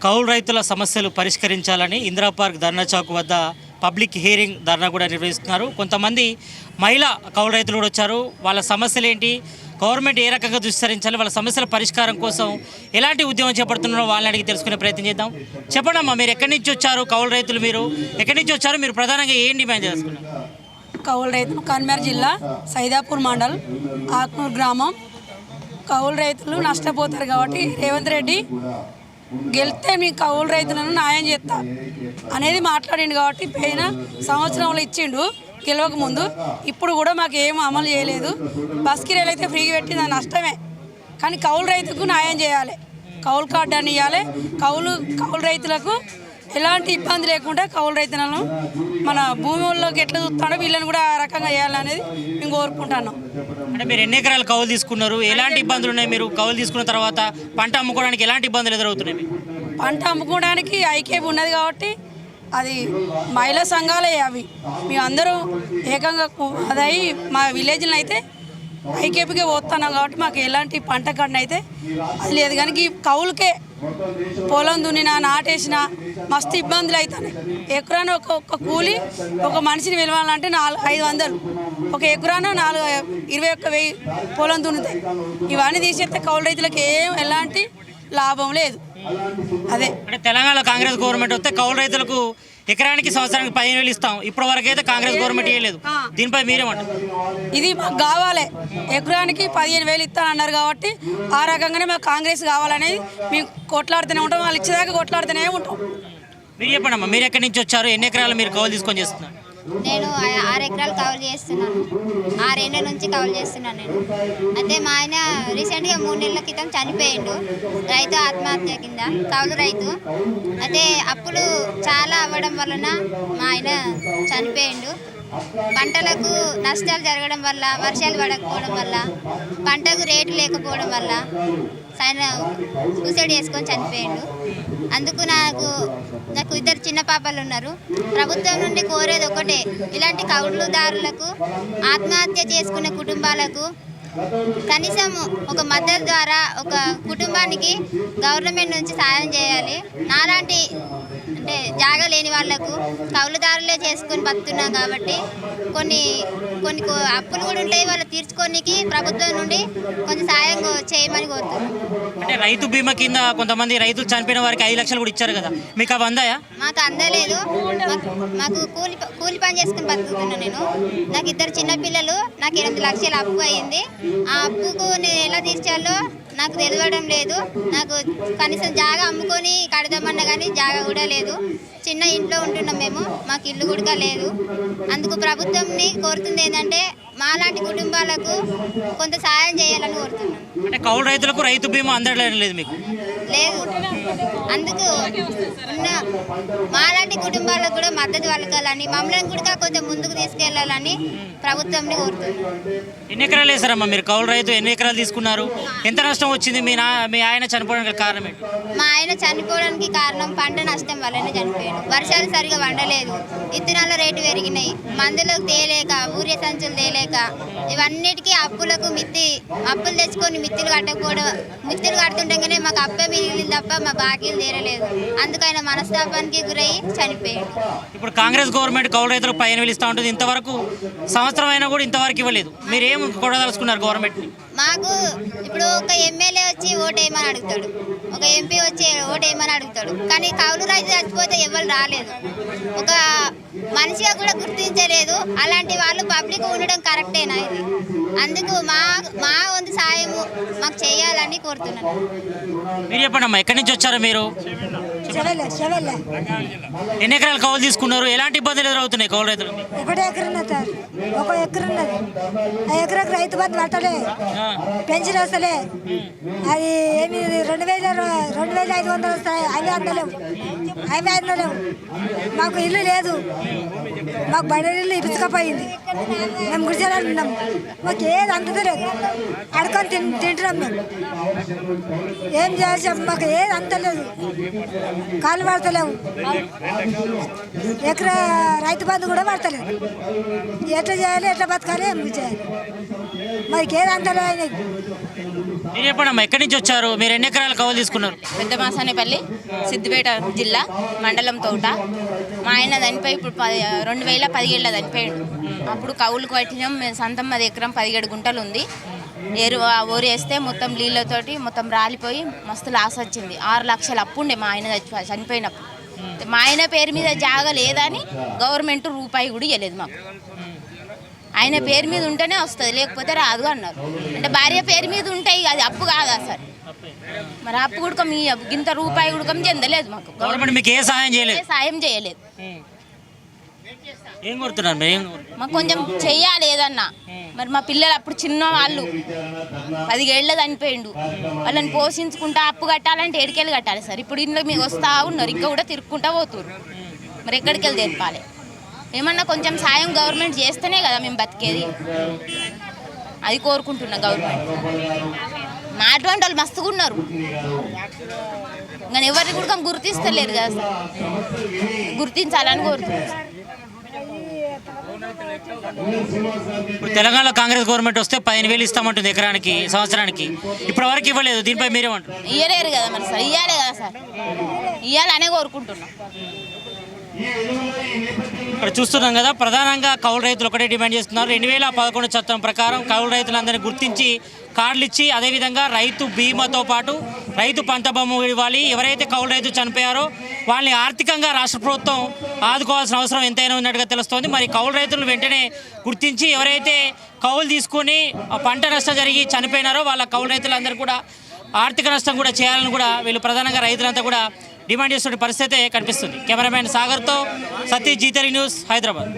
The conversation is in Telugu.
కౌలు రైతుల సమస్యలు పరిష్కరించాలని ఇందిరా పార్క్ ధర్నా చౌక్ వద్ద పబ్లిక్ హియరింగ్ ధర్నా కూడా నిర్వహిస్తున్నారు. కొంతమంది మహిళా కౌలు రైతులు కూడా వచ్చారు. వాళ్ళ సమస్యలు ఏంటి, గవర్నమెంట్ ఏ రకంగా దుస్తరించాలి, వాళ్ళ సమస్యల పరిష్కారం కోసం ఎలాంటి ఉద్యమం చేపడుతున్నారో వాళ్ళని అడిగి తెలుసుకునే ప్రయత్నం చేద్దాం. చెప్పండి అమ్మా, మీరు ఎక్కడి నుంచి వచ్చారు? కౌలు రైతులు మీరు ఎక్కడి నుంచి వచ్చారు? మీరు ప్రధానంగా ఏం డిమాండ్ చేసుకున్నారు? కౌలు రైతులు కన్మేర్ జిల్లా సైదాపూర్ మండల్ ఆక్నూర్ గ్రామం. కౌలు రైతులు నష్టపోతారు కాబట్టి రేవంత్ రెడ్డి గెలిస్తే మీ కౌలు రైతులను న్యాయం చేస్తా అనేది మాట్లాడిండు కాబట్టి పోయిన సంవత్సరంలో ఇచ్చిండు గెలవక ముందు. ఇప్పుడు కూడా మాకు ఏం అమలు చేయలేదు. బస్ కిరాయిలు అయితే ఫ్రీగా పెట్టి దాని నష్టమే, కానీ కౌలు రైతుకు న్యాయం చేయాలి. కౌలు కార్డు అని ఇవ్వాలి. కౌలు రైతులకు ఎలాంటి ఇబ్బంది లేకుండా కౌలు రైతులను మన భూముల్లోకి ఎట్లా చూస్తాడో వీళ్ళని కూడా ఆ రకంగా చేయాలనేది మేము కోరుకుంటున్నాం. అంటే మీరు ఎన్ని ఎకరాలు కౌలు తీసుకున్నారు? ఎలాంటి ఇబ్బందులు ఉన్నాయి? మీరు కౌలు తీసుకున్న తర్వాత పంట అమ్ముకోవడానికి ఎలాంటి ఇబ్బందులు ఎదురవుతున్నాయి? పంట అమ్ముకోవడానికి ఐకేపీ ఉన్నది కాబట్టి అది మహిళా సంఘాలే అవి. మేము అందరూ ఏకంగా అదై మా విలేజ్లో అయితే ఐకేపీకే పోతున్నాం కాబట్టి మాకు ఎలాంటి పంట కన్నా అయితే అది లేదు. కానీ ఈ కౌలుకే పొలం దున్నినా నాటేసినా మస్తు ఇబ్బందులు అవుతున్నాయి. ఎకరాన ఒక కూలి ఒక మనిషిని పిలవాలంటే 500, ఒక ఎకరాన 21,000 పొలం దున్నుతాయి. ఇవన్నీ తీసేస్తే కౌలు రైతులకు ఎలాంటి లాభం లేదు. అదే అంటే తెలంగాణ కాంగ్రెస్ గవర్నమెంట్ వస్తే కౌలు రైతులకు ఎకరానికి సంవత్సరానికి 15,000 ఇస్తాం. ఇప్పటి వరకు అయితే కాంగ్రెస్ గవర్నమెంట్ ఇవ్వలేదు. దీనిపై మీరేమంటారు? ఇది మాకు కావాలి. ఎకరానికి 15,000 ఇస్తానన్నారు కాబట్టి ఆ రకంగానే మాకు కాంగ్రెస్ కావాలనేది మేము కొట్లాడుతూనే ఉంటాం. వాళ్ళు ఇచ్చేదాకా కొట్లాడుతూనే ఉంటాం. మీరు చెప్పండి అమ్మా, మీరు ఎక్కడి నుంచి వచ్చారు? ఎన్ని ఎకరాలు మీరు కౌలు తీసుకొని చేస్తున్నారు? నేను 6 ఎకరాలు కౌలు చేస్తున్నాను. 6 ఏళ్ళ నుంచి కౌలు చేస్తున్నాను నేను. అయితే మా ఆయన రీసెంట్గా 3 నెలల క్రితం చనిపోయిండు. రైతు ఆత్మహత్య కింద కౌలు రైతు. అయితే అప్పులు చాలా అవ్వడం వలన మా ఆయన చనిపోయిండు. పంటలకు నష్టాలు జరగడం వల్ల, వర్షాలు పడకపోవడం వల్ల, పంటకు రేటు లేకపోవడం వల్ల ఆయన సూసైడ్ చేసుకొని చనిపోయిండు. అందుకు నాకు 2 చిన్న పాపలు ఉన్నారు. ప్రభుత్వం నుండి కోరేది ఒకటే, ఇలాంటి కౌలుదారులకు, ఆత్మహత్య చేసుకునే కుటుంబాలకు కనీసం ఒక మద్దతు ద్వారా ఒక కుటుంబానికి గవర్నమెంట్ నుంచి సాయం చేయాలి. నాలాంటి అంటే జాగా లేని వాళ్లకు కౌలుదారులే చేసుకొని బతుకున్నాం కాబట్టి కొన్ని అప్పులు కూడా ఉంటాయి. వాళ్ళు తీర్చుకోనికి ప్రభుత్వం నుండి కొంచెం సాయం చేయమని కోరుతున్నాం. అంటే రైతు బీమా కింద కొంతమంది రైతులు చనిపోయిన వారికి 5 లక్షలు కూడా ఇచ్చారు కదా, మీకు అవి అందాయా? మాకు అందలేదు. మాకు కూలి పని చేసుకుని బతుకుతున్నాను నేను. నాకు 2 చిన్నపిల్లలు. నాకు 8 లక్షలు అప్పు అయింది. ఆ అప్పుకు నేను ఎలా తీర్చాలో నాకు తెలియడం లేదు. నాకు కనీసం జాగా అమ్ముకొని కడదామన్నా కానీ జాగా కూడా లేదు. చిన్న ఇంట్లో ఉంటున్నాం మేము, మాకు ఇల్లు కూడా లేదు. అందుకు ప్రభుత్వంని కోరుతుంది ఏంటంటే మాలాంటి కుటుంబాలకు కొంత సాయం చేయాలని కోరుతున్నాను. అంటే కౌలు రైతులకు రైతు బీమా అందడం లేదు మీకు? లేదు. అందుకు ఉన్న మాలాంటి కుటుంబాలకు కూడా మద్దతు పలకాలని, మమ్మల్ని కూడా కొంచెం ముందుకు తీసుకెళ్లాలని ప్రభుత్వంని కోరుతున్నాను. ఎన్ని ఎకరాలు వేసారమ్మా మీరు? కౌలు రైతు ఎన్ని ఎకరాలు తీసుకున్నారు? ఎంత నష్టం వచ్చింది? మీ ఆయన చనిపోవడానికి కారణం ఏంటి? మా ఆయన చనిపోవడానికి కారణం పంట నష్టం వల్లనే చనిపోయాడు. వర్షాలు సరిగా వండలేదు, విత్తనాల రేటు పెరిగినాయి, మందులకు తేలేక, ఊరే సంచులు తేలేక, ఇవన్నిటికీ అప్పులకు అప్పులు తెచ్చుకొని మిత్తులు కడుతుండగానే మాకు అప్పే మిగిలింది తప్ప మా బాకీలు తీరలేదు. అందుకైనా మనస్తాపానికి గురై చనిపోయాడు. ఇప్పుడు కాంగ్రెస్ గవర్నమెంట్ కౌలు రైతులకు 15,000 ఇస్తూ ఉంటుంది. ఇంతవరకు సంవత్సరం అయినా కూడా ఇంతవరకు ఇవ్వలేదు. మీరేం కొడదలుచుకున్నారు గవర్నమెంట్ని? మాకు ఇప్పుడు ఒక ఎమ్మెల్యే వచ్చి ఓటేయమని అడుగుతాడు, ఒక ఎంపీ వచ్చి ఓటేయమని అడుగుతాడు, కానీ కౌలు రైతు చచ్చిపోతే ఎవరు రాలేదు. ఒక మనిషిగా కూడా గుర్తించలేదు. అలాంటి వాళ్ళు పబ్లిక్ ఉండడం కరెక్టేనా ఇది? అందుకు మా వంతు సాయము మాకు చేయాలని కోరుతున్నాను. మీరు చెప్పండి అమ్మా, ఎక్కడి నుంచి వచ్చారు మీరు? ఎన్ని ఎకరాలు కౌలు తీసుకున్నారు? ఎలాంటి ఇబ్బందులు ఎదురవుతున్నాయి కౌలు రైతులు? 1 ఎకరం ఉన్నది. 1 ఎకరం ఉన్నది. ఆ ఎకరకు రైతు బంధు పట్టలే, పెన్షన్ వస్తలే. అది ఏమి 2,500 వస్తాయి. అవి అందలేవు. మాకు ఇల్లు లేదు. మాకు బడి ఇల్లు ఇసుకపోయింది. మేము గుడిసెలో ఉన్నాం. మాకు ఏది అందలేదు. అడుకొని తింటున్నాం మేము. ఏం చేసాం? మాకు ఏది అందలేదు. కాళ్ళు పడతలేవు. ఎకరా రైతు బంధు కూడా పడతలేదు. ఎట్లా చేయాలి, ఎట్లా బతకాలి, ఏం చేయాలి? మనకి ఏది అందలేదు. మీరు చెప్పండి ఎక్కడి నుంచి వచ్చారు, మీరు ఎన్ని ఎకరాల కౌలు తీసుకున్నారు? పెద్ద మాసానేపల్లి, సిద్దిపేట జిల్లా, మండలం తోట. మా ఆయన చనిపోయి ఇప్పుడు 2017 చనిపోయాడు. అప్పుడు కౌలుకు పట్టినాం మేము. సొంతం మాది ఎకరం 17 గుంటలు ఉంది. ఊరు వేస్తే మొత్తం నీళ్ళతోటి మొత్తం రాలిపోయి మస్తు లాస్ వచ్చింది. 6 లక్షలు అప్పు ఉండే మా ఆయన చనిపోయినప్పుడు. మా ఆయన పేరు మీద జాగా లేదని గవర్నమెంట్ రూపాయి కూడా ఇవ్వలేదు మాకు. ఆయన పేరు మీద ఉంటేనే వస్తుంది, లేకపోతే రాదు అన్నారు. అంటే భార్య పేరు మీద ఉంటాయి, అది అప్పు కాదా సార్? మరి అప్పు గుడకం ఇంత రూపాయి గుడకం చెందలేదు మాకు. గవర్నమెంట్ మీకు ఏ సహాయం చేయలేదు? సాయం చేయలేదు. ఏం కోరుతున్నారు మీరు? మాకు కొంచెం చెయ్యాలి ఏదన్నా. మరి మా పిల్లలు అప్పుడు చిన్న వాళ్ళు 10 ఏళ్ళ చనిపోయిండు. వాళ్ళని పోషించుకుంటా అప్పు కట్టాలంటే ఎడికెళ్ళి కట్టాలి సార్? ఇప్పుడు ఇంట్లో మీకు వస్తూ ఉన్నారు, ఇంకా కూడా తిరుక్కుంటా పోతున్నారు. మరి ఎక్కడికి వెళ్ళి తెలపాలి? ఏమన్నా కొంచెం సాయం గవర్నమెంట్ చేస్తేనే కదా మేము బతికేది. అది కోరుకుంటున్నా గవర్నమెంట్. మా అటువంటి వాళ్ళు మస్తుగా ఉన్నారు, కానీ ఎవరిని కూడా గుర్తిస్తలేరు కదా సార్. గుర్తించాలని కోరుతున్నాం. ఇప్పుడు తెలంగాణలో కాంగ్రెస్ గవర్నమెంట్ వస్తే 15,000 ఇస్తామంటుంది ఎకరానికి, సంవత్సరానికి. ఇప్పటి వరకు ఇవ్వలేదు. దీనిపై మీరేమంటారు? ఇయ్యలేరు కదా మరి సార్. ఇవ్వాలి కదా సార్, ఇవ్వాలనే కోరుకుంటున్నాం. ఇక్కడ చూస్తున్నాం కదా, ప్రధానంగా కౌలు రైతులు ఒకటే డిమాండ్ చేస్తున్నారు. 2011 చట్టం ప్రకారం కౌలు రైతులందరినీ గుర్తించి కార్డులు ఇచ్చి, అదేవిధంగా రైతు బీమాతో పాటు రైతు పంట భూమి ఇవ్వాలి. ఎవరైతే కౌలు రైతు చనిపోయారో వాళ్ళని ఆర్థికంగా రాష్ట్ర ప్రభుత్వం ఆదుకోవాల్సిన అవసరం ఎంతైనా ఉన్నట్టుగా తెలుస్తోంది. మరి కౌలు రైతులను వెంటనే గుర్తించి ఎవరైతే కౌలు తీసుకొని పంట నష్టం జరిగి చనిపోయినారో వాళ్ళ కౌలు రైతులందరూ కూడా ఆర్థిక నష్టం కూడా చేయాలని కూడా వీళ్ళు ప్రధానంగా రైతులంతా కూడా డిమాండ్ చేస్తున్న పరిస్థితి కనిపిస్తుంది. కెమెరామ్యాన్ సాగర్తో సతీష్, జీ తెలుగు న్యూస్, హైదరాబాద్.